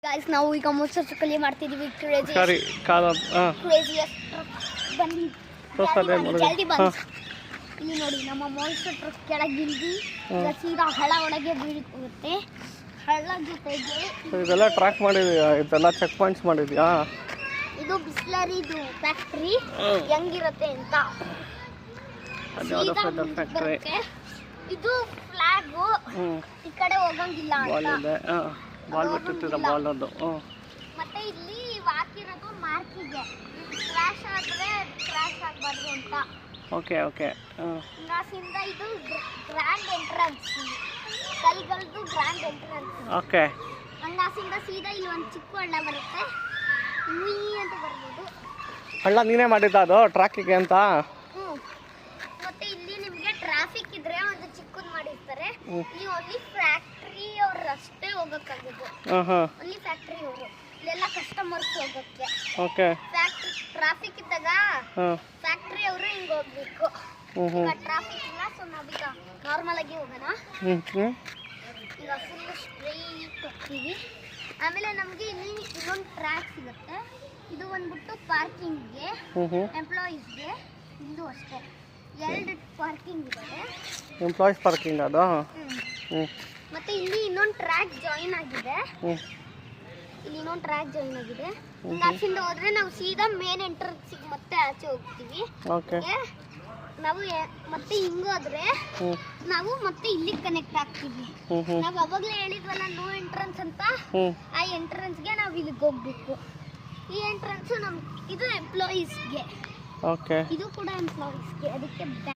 Guys ನಾವು ಈಗ ಮುಚ್ಚು ಕಲಿ ಮಾಡ್ತಿದೀವಿ ಕ್ರೇಜಿ ಸರಿ ಕಾಲ ಬನ್ನಿ ಜಲ್ದಿ ಬನ್ನಿ ಇಲ್ಲಿ ನೋಡಿ ನಮ್ಮ ಮಾನ್ಸ್ಟರ್ ಟ್ರಕ್ ಕೆಳಗೆ ಇಳಿದು ಸೀದಾ ಹಳ್ಳ ಒಳಗೆ ಬೀಳುತ್ತೆ. ಹಳ್ಳ ಜೊತೆಗೆ ಇದೆಲ್ಲ ಟ್ರ್ಯಾಕ್ ಮಾಡಿದ್ವಿ, ಇದೆಲ್ಲ ಚೆಕ್ ಪಾಯಿಂಟ್ಸ್ ಮಾಡಿದ್ಯಾ? ಇದು ಬಿಸ್ಲರಿದು ಫ್ಯಾಕ್ಟರಿ ಹೆಂಗಿರುತ್ತೆ ಅಂತ. ಫ್ಯಾಕ್ಟರಿ ಇದು ಫ್ಲಾಗ್ ಈ ಕಡೆ ಹೋಗಂಗಿಲ್ಲ ಅಂತ ಬಾಲ್ ಬಿಟ್ಟಿರ್ತೀರ ಬಾಲ್ ಅದು. ಮತ್ತೆ ಇಲ್ಲಿ ಹಾಕಿರೋದು ಮಾರ್ಕಿಗೆ ಕ್ರಾಶ್ ಆದ್ರೆ ಕ್ರಾಶ್ ಆಗಬಾರ್ದು ಅಂತ. Okay okay. ಹಂಗಾಸಿಂದ ಇದು ಗ್ರ್ಯಾಂಡ್ ಎಂಟ್ರೆನ್ಸ್, ಕಲ್ಗಳದ್ದು ಗ್ರ್ಯಾಂಡ್ ಎಂಟ್ರೆನ್ಸ್. ಓಕೆ. ಹಂಗಾಸಿಂದ ಸೀದಾ ಇಲ್ಲಿ ಒಂದು ಚಿಕ್ಕ ಹಳ್ಳ ಬರುತ್ತೆ, ಮುಯಿ ಅಂತ ಬರ್ಬೋದು. ಹಳ್ಳ ನೀನೇ ಮಾಡಿದ್ದ ಅದು ಟ್ರಾಕಿಗೆ ಅಂತ? ಮತ್ತೆ ಇಲ್ಲಿ ನಿಮಗೆ ಟ್ರಾಫಿಕ್ ಇದ್ರೆ ಒಂದು ಚಿಕ್ಕದು ಮಾಡಿರ್ತಾರೆ. ಇಲ್ಲಿ ಓನ್ಲಿ ಫ್ಯಾಕ್ಟರಿ ಅವ್ರು ಅಷ್ಟೇ ಹೋಗಕ್ಕಾಗಿದ್ದು, ಓನ್ಲಿ ಫ್ಯಾಕ್ಟರಿ ಅವರು. ಇಲ್ಲೆಲ್ಲ ಕಸ್ಟಮರ್ಸ್ ಹೋಗಕ್ಕೆ. ಓಕೆ. ಫ್ಯಾಕ್ಟರಿ ಟ್ರಾಫಿಕ್ ಇದ್ದಾಗ ಫ್ಯಾಕ್ಟರಿ ಅವರು ಹಿಂಗೆ ಹೋಗ್ಬೇಕು. ಈಗ ಟ್ರಾಫಿಕ್ ಇಲ್ಲ, ಸೊ ನಾವೀಗ ನಾರ್ಮಲ್ ಆಗಿ ಹೋಗೋಣ. ಈಗ ಫುಲ್ ಸ್ಟ್ರೈಟ್ ಹೋಗ್ತೀವಿ. ಆಮೇಲೆ ನಮಗೆ ಇಲ್ಲಿ ಇನ್ನೊಂದು ಟ್ರ್ಯಾಕ್ ಸಿಗುತ್ತೆ. ಇದು ಬಂದ್ಬಿಟ್ಟು ಪಾರ್ಕಿಂಗ್ಗೆ, ಎಂಪ್ಲಾಯೀಸ್ಗೆ. ಇದು ಅಷ್ಟೇ, 2 ಪಾರ್ಕಿಂಗ್ ಇದೆ. ಎಂಪ್ಲಾಯೀಸ್ ಪಾರ್ಕಿಂಗ್ ಅದು. ಮತ್ತೆ ಇಲ್ಲಿ ಇನ್ನೊಂದು ಟ್ರ್ಯಾಕ್ ಜಾಯಿನ್ ಆಗಿದೆ. ಇಲ್ಲಿ ಇನ್ನೊಂದು ಟ್ರ್ಯಾಕ್ ಜಾಯಿನ್ ಆಗಿದೆ. ಹಿಂಗಾಚಿಂದ ಹೋದ್ರೆ ನಾವು ಸೀದಾ ಮೇನ್ ಎಂಟ್ರೆನ್ಸ್ ಮತ್ತೆ ಆಚೆ ಹೋಗ್ತೀವಿ. ನಾವು ಮತ್ತೆ ಹಿಂಗೋದ್ರೆ ನಾವು ಮತ್ತೆ ಇಲ್ಲಿ ಕನೆಕ್ಟ್ ಆಗ್ತೀವಿ. ನಾವು ಅವಾಗಲೇ ಹೇಳಿದ್ವಲ್ಲ ನೋ ಎಂಟ್ರೆನ್ಸ್ ಅಂತ, ಆ ಎಂಟ್ರೆನ್ಸ್ಗೆ ನಾವು ಇಲ್ಲಿಗೆ ಹೋಗ್ಬೇಕು. ಈ ಎಂಟ್ರೆನ್ಸ್ ಇದು ಎಂಪ್ಲಾಯೀಸ್ಗೆ, ಇದು ಕೂಡ ಎಂಪ್ಲಾಯೀಸ್ಗೆ. ಅದಕ್ಕೆ